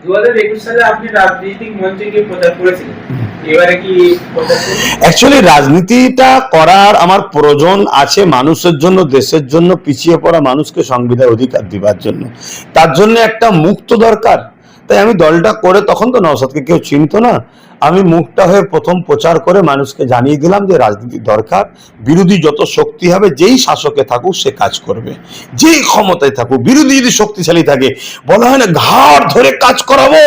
2021 সালে আপনি রাজনৈতিক মঞ্চে গিয়ে প্রচার করেছিলেন, এবারে কি প্রচার করবেন? অ্যাকচুয়ালি রাজনীতিটা করার আমার প্রয়োজন আছে মানুষের জন্য, দেশের জন্য, পিছিয়ে পড়া মানুষকে সংবিধান অধিকার দিবার জন্য। তার জন্য একটা মুক্ত দরকার। তাই আমি দলটা করে, তখন তো নওশাদকে কেউ চিনতো না, আমি মুখটা হয়ে প্রথম প্রচার করে মানুষকে জানিয়ে দিলাম যে রাজনীতি দরকার। বিরোধী যত শক্তি হবে, যেই শাসকে থাকুক সে কাজ করবে, যেই ক্ষমতায় থাকুক। বিরোধী যদি শক্তিশালী থাকে, বলা হয় না ঘাড় ধরে কাজ করাবো,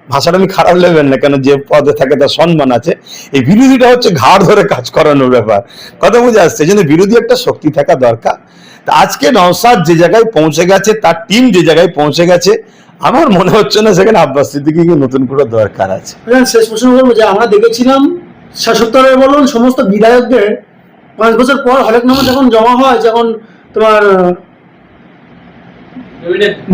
ভাষাটা আমি খারাপ নেবেন না, কেন যে পদে থাকে তার সম্মান আছে। এই বিরোধীটা হচ্ছে ঘাড় ধরে কাজ করানোর ব্যাপার, কথা বুঝে আসছে। এই জন্য বিরোধী একটা শক্তি থাকা দরকার। তা আজকে নওশাদ যে জায়গায় পৌঁছে গেছে, তার টিম যে জায়গায় পৌঁছে গেছে, আমার মনে হচ্ছে না সেখানে আব্বাস সিদ্দিকীকে নতুন করে দরকার আছে। শেষ প্রশ্ন করবো যে আমরা দেখেছিলাম ৭৭ বলুন সমস্ত বিধায়কদের 5 বছর পর হলফনামা যখন জমা হয়, যখন তোমার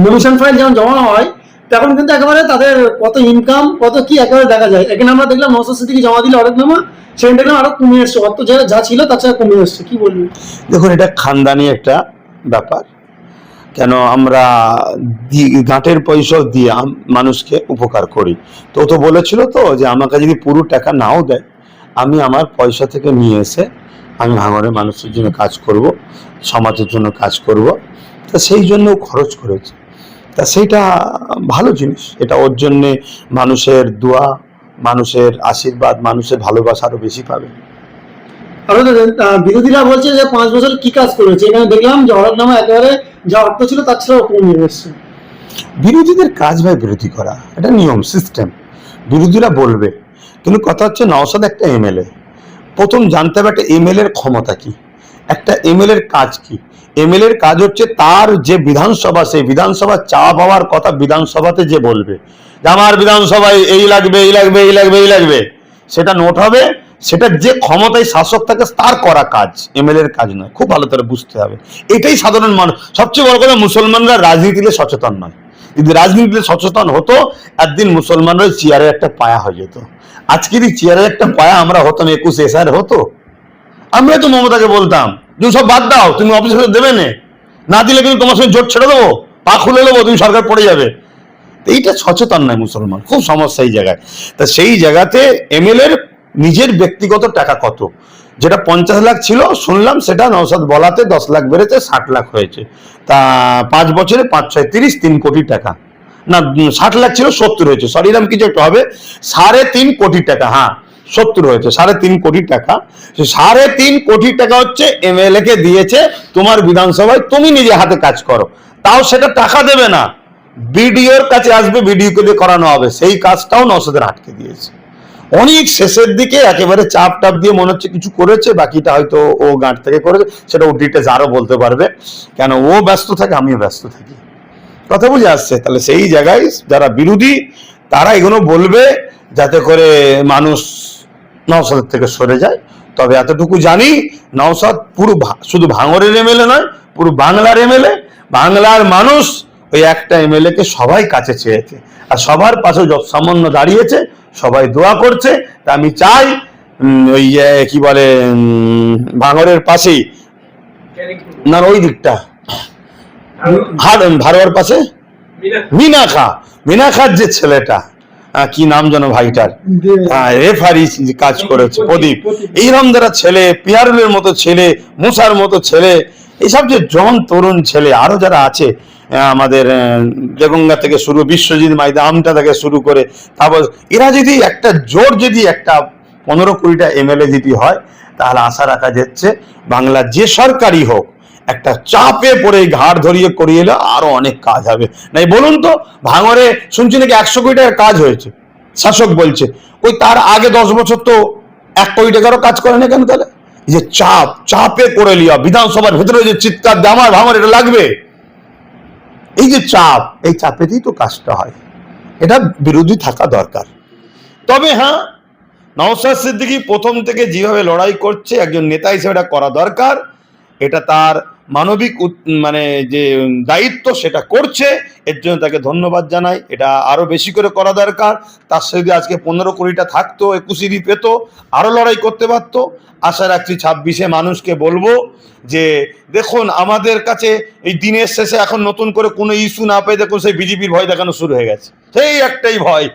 নমিনেশন ফাইল যখন জমা হয়, তখন কিন্তু একেবারে তাদের কত ইনকাম কত কি একেবারে দেখা যায়। এখানে আমরা দেখলাম নওশাদ সিদ্দিকী জমা দিলে হলফনামা, সেখানে দেখলাম আরো কমে এসছে, অত যা ছিল তার চেয়ে কমে এসছে। কি বলবেন? দেখুন, এটা খানদানি একটা ব্যাপার। কেন আমরা গাঁটের পয়সা দিয়ে মানুষকে উপকার করি। তো তো বলেছিল তো যে আমাকে যদি পুরো টাকা নাও দেয়, আমি আমার পয়সা থেকে নিয়ে এসে আমি ভাঙড়ের মানুষের জন্য কাজ করব, সমাজের জন্য কাজ করব। তা সেই জন্য খরচ করেছে। তা সেইটা ভালো জিনিস। এটা ওর জন্যে মানুষের দোয়া, মানুষের আশীর্বাদ, মানুষের ভালোবাসা আরো বেশি পাবে। বিরোধীরা বলছে যে 5 বছর কি কাজ করেছে, এখানে দেখলাম যে হলফনামা একেবারে যা অর্থ ছিল তার চেয়েও কমে এসছে। বিরোধীদের কাজ ভাই বিরোধী করা, এটা নিয়ম সিস্টেম, বিরোধীরা বলবে। কিন্তু কথা হচ্ছে নওশাদ একটা এমএলএ, প্রথম জানতে হবে একটা এমএলএ এর ক্ষমতা কি, একটা এমএলএ এর কাজ কি। এমএলএ এর কাজ হচ্ছে তার যে বিধানসভা, সেই বিধানসভা চা পাওয়ার কথা বিধানসভাতে যে বলবে যে আমার বিধানসভায় এই লাগবে এই লাগবে এই লাগবে এই লাগবে, সেটা নোট হবে। সেটা যে ক্ষমতায় শাসক থাকে তার করা কাজ, এমএলএ এর কাজ নয়। খুব ভালো করে বুঝতে হবে। এটাই সাধারণ মানুষ। সবচেয়ে বড় কথা, মুসলমানরা রাজনীতিতে সচেতন নয়। যদি রাজনীতিতে সচেতন হতো, একদিন মুসলমানরা চেয়ারে একটা পায়া হয়ে যেত। আজকের এই চেয়ারের একটা পায়া আমরা হতাম 21 এসআর হতো। আমরা তো মমতাকে বলতাম যে সব বাদ দাও, তুমি অফিসে দেবে না দিলে কিন্তু তোমার সঙ্গে জোট ছেড়ে দেবো, পা খুলে দেবো, তুমি সরকার পড়ে যাবে। এইটা সচেতন নয় মুসলমান, খুব সমস্যা এই জায়গায়। তা সেই জায়গাতে এমএলএ এর নিজের ব্যক্তিগত টাকা কত, যেটা 50 লাখ ছিল শুনলাম, সেটা নওশাদ বলাতে 10 লাখ বেড়েছে, 60 লাখ হয়েছে। তা 5 বছরে 5 6 30, 3 কোটি টাকা। না 60 লাখ ছিল, 70 হয়েছে, সরি এরকম কিছু একটা হবে। 3.5 কোটি টাকা, হ্যাঁ 70 হয়েছে, 3.5 কোটি টাকা। 3.5 কোটি টাকা হচ্ছে এমএলএ কে দিয়েছে তোমার বিধানসভায়, তুমি নিজে হাতে কাজ করো। তাও সেটা টাকা দেবে না, বিডিওর কাছে আসবে, বিডিওকে দিয়ে করানো হবে। সেই কাজটাও নওশাদের আটকে দিয়েছে। অনেক শেষের দিকে একেবারে চাপ টাপ দিয়ে মনে হচ্ছে কিছু করেছে, বাকিটা হয়তো ও গাঁট থেকে করেছে, সেটা ও ডিটেলস আরো বলতে পারবে। কেন ও ব্যস্ত থাকে, আমিও ব্যস্ত থাকি, কথা বুঝে আসছে। তাহলে সেই জায়গায় যারা বিরোধী তারা এগুলো বলবে যাতে করে মানুষ নওশাদের থেকে সরে যায়। তবে এতটুকু জানি, নওশাদ পুরো শুধু ভাঙড়ের এমএলএ নয়, পুরো বাংলার এমএলএ। বাংলার মানুষ ওই একটা এমএলএ কে সবাই কাছে চেয়েছে, আর সবার পাশে সামান্য দাঁড়িয়েছে, সবাই দোয়া করছে। তা আমি চাই ওই কি বলে ভাঙড়ের পাশেই, না ওই দিকটা ভারোয়ার পাশে মিনাখার যে ছেলেটা, কি নাম যেন ভাইটার, রেফারি কাজ করেছে, প্রদীপ। এইরকম যারা ছেলে, পিয়ারুলের মতো ছেলে, মুসার মতো ছেলে, এইসব যে জন তরুণ ছেলে আরো যারা আছে, আমাদের দেগঙ্গা থেকে শুরু, বিশ্বজিৎ মাইদা, আমটা থেকে শুরু করে, তারপর এরা যদি একটা জোর, যদি একটা 15-20টা এমএলএ যদি হয়, তাহলে আশা রাখা যাচ্ছে বাংলার যে সরকারই হোক একটা চাপে পড়ে ঘাড় ধরিয়ে করিয়ে এলে আরো অনেক কাজ হবে। নাই বলুন তো, ভাঙড়ে শুনছি নাকি 100 কোটি টাকার কাজ হয়েছে, শাসক বলছে। ওই তার আগে 10 বছর তো 1 কোটি টাকারও কাজ করে না কেন? তাহলে যে চাপে করে লিয়া, বিধানসভার ভেতরে যে চিৎকার দিয়ে আমার ভাঙড় এটা লাগবে, এই যে চাপ, এই চাপেতেই তো কাজটা হয়। এটা বিরোধী থাকা দরকার। তবে হ্যাঁ, নওশাদ সিদ্দিকী প্রথম থেকে যেভাবে লড়াই করছে, একজন নেতা হিসেবে এটা করা দরকার। এটা তার মানবিক মানে যে দায়িত্ব সেটা করছে, এর জন্য তাকে ধন্যবাদ জানাই। এটা আরো বেশি করে করা দরকার। তার সাথে আজকে 15 কোটিটা থাকতো, 21 পেতো, আরো লড়াই করতে পারতো। আশা রাখছি 26-এ মানুষকে বলবো যে দেখুন আমাদের কাছে এই দিনের শেষে এখন নতুন করে কোনো ইস্যু না পেয়ে দেখুন সেই বিজেপির ভয় দেখানো শুরু হয়ে গেছে। সেই একটাই ভয়,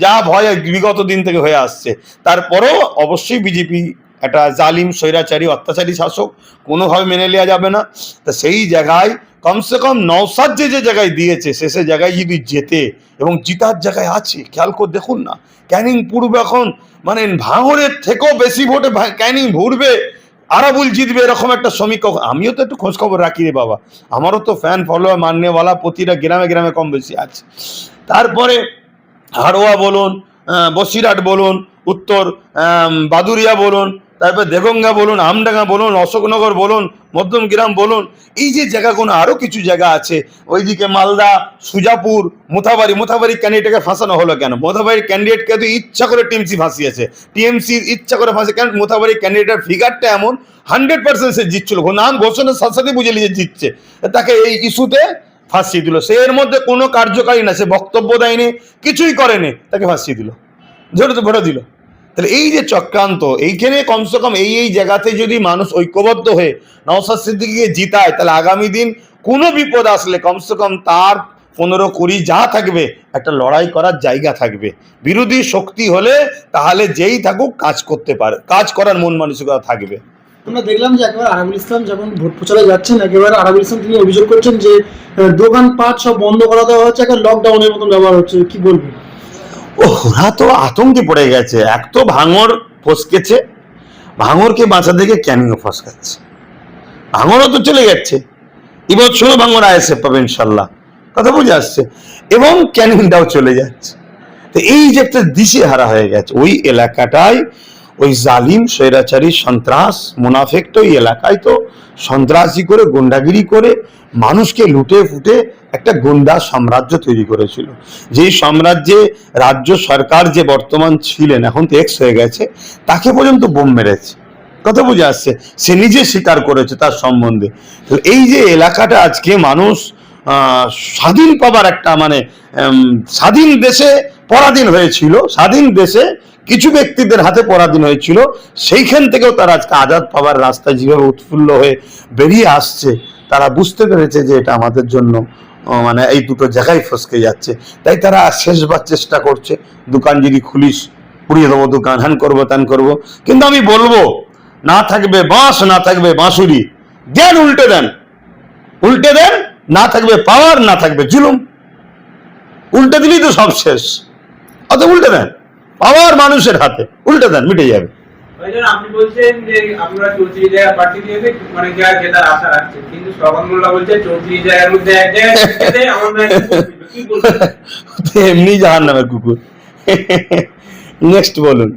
যা ভয় বিগত দিন থেকে হয়ে আসছে। তারপরেও অবশ্যই বিজেপি একটা জালিম, স্বৈরাচারী, অত্যাচারী শাসক, কোনোভাবে মেনে নেওয়া যাবে না। তা সেই জায়গায় কমসে কম নওশাদ যে জায়গায় দিয়েছে সে জায়গায় যদি যেতে এবং জিতার জায়গায় আছে, খেয়াল করে দেখুন না, ক্যানিং পূর্ব এখন মানে ভাঙড়ের থেকেও বেশি ভোটে ক্যানিং ঘুরবে, আরাবুল জিতবে, এরকম একটা সমীক্ষা। আমিও তো একটু খোঁজ খবর রাখি রে বাবা, আমারও তো ফ্যান ফলোয়ার মাননেওয়ালা প্রতিটা গ্রামে গ্রামে কম বেশি আছে। তারপরে হাড়োয়া বলুন, বসিরহাট বলুন, উত্তর বাদুরিয়া বলুন, তারপর দেগঙ্গা বলুন, আমডাঙ্গা বলুন, অশোকনগর বলুন, মধ্যমগ্রাম বলুন, এই যে জায়গাগুলো আরও কিছু জায়গা আছে, ওইদিকে মালদা, সুজাপুর, মোথাবাড়ি ক্যান্ডিডেটকে ফাঁসানো হলো কেন? মোথাবাড়ির ক্যান্ডিডেটকে তো ইচ্ছা করে টিএমসি ফাঁসিয়েছে, টিএমসি ইচ্ছা করে ফাঁসিয়ে, কেন? মোথাবাড়ির ক্যান্ডিডেটের ফিগারটা এমন 100% সে জিতছিল, নাম ঘোষণার সাথে সাথে বুঝে নিয়ে জিতছে, তাকে এই ইস্যুতে ফাঁসিয়ে দিল। সে এর মধ্যে কোনো কার্যকারী না, সে বক্তব্য দেয়নি, কিছুই করেনি, তাকে ফাঁসিয়ে দিল, ভোটে দিল। তাহলে এই যে চক্রান্ত, এইখানে কমসে কম এই জায়গাতে যদি মানুষ ঐক্যবদ্ধ হয়ে নওশাদ সিদ্দিকীকে জিতায়, তাহলে আগামী দিন কোনো বিপদ আসলে কমসে কম তার 15-20 যা থাকবে একটা লড়াই করার জায়গা থাকবে। বিরোধী শক্তি হলে তাহলে যেই থাকুক কাজ করতে পারে, কাজ করার মন মানসিকতা থাকবে। আমরা দেখলাম যে একেবারে আরাবুল ইসলাম যখন ভোট প্রচারে যাচ্ছেন, একেবারে আরাবুল ইসলাম তিনি অভিযোগ করছেন যে দোকানপাট সব বন্ধ করা দেওয়া হচ্ছে, একটা লকডাউনের মতন ব্যবহার হচ্ছে, কি বলবেন? ওরা তো আতঙ্কে পড়ে গেছে। এক তো ভাঙড় ফসকেছে, ভাঙড়কে বাঁচাতে গিয়ে ক্যানিংও ফসকাচ্ছে, ভাঙড়ও তো চলে যাচ্ছে, এবছর ভাঙড় আইএসএফ পাবে ইনশাল্লাহ, কথা বুঝে আসছে, এবং ক্যানিংটাও চলে যাচ্ছে। তো এই যে একটা দিশে হারা হয়ে গেছে, ওই এলাকাটায় ওই জালিম স্বৈরাচারী সন্ত্রাস মুনাফেক তো ওই এলাকায় তো সন্ত্রাসী করে গুন্ডাগিরি করে মানুষকে লুটে ফুটে একটা গুন্ডা সাম্রাজ্য তৈরি করেছিল। যেই সাম্রাজ্যে রাজ্য সরকার যে বর্তমান ছিলেন, এখন তো এক্স হয়ে গেছে, তাকে পর্যন্ত বোম মেরেছে, কথা বুঝে আসছে, সে নিজে স্বীকার করেছে তার সম্বন্ধে। তো এই যে এলাকাটা আজকে মানুষ স্বাধীন পাবার একটা মানে স্বাধীন দেশে পরাধীন হয়েছিল, স্বাধীন দেশে কিছু ব্যক্তিদের হাতে পরাধীন হয়েছিল, সেইখান থেকেও তারা আজকে আজাদ পাবার রাস্তায় যেভাবে উৎফুল্ল হয়ে বেরিয়ে আসছে, তারা বুঝতে পেরেছে যে এটা আমাদের জন্য মানে এই দুটো জায়গায় ফসকে যাচ্ছে। তাই তারা শেষবার চেষ্টা করছে, দোকান যদি খুলিস পুড়িয়ে দেবো দোকান, হ্যান করবো ত্যান করবো। কিন্তু আমি বলবো, না থাকবে বাঁশ, না থাকবে বাঁশুরি, দেন উল্টে দেন, উল্টে দেন, না থাকবে পাওয়ার, না থাকবে জুলুম, উল্টে দিলেই তো সব শেষ। অত উল্টে দেন, পাওয়ার মানুষের হাতে, উল্টে দেন, মিটে যাবে। ওই জন্য আপনি বলছেন যে আপনারা 34 জায়গা প্রার্থী দিয়েছে, মানে যা জেতার আশা রাখছেন, কিন্তু শ্রবণ মোল্লা বলছে 34 জায়গার মধ্যে এক জায়গায় আমাদের কি বলবেন? এমনি জাহান্নামের কুকুর। নেক্সট বলুন।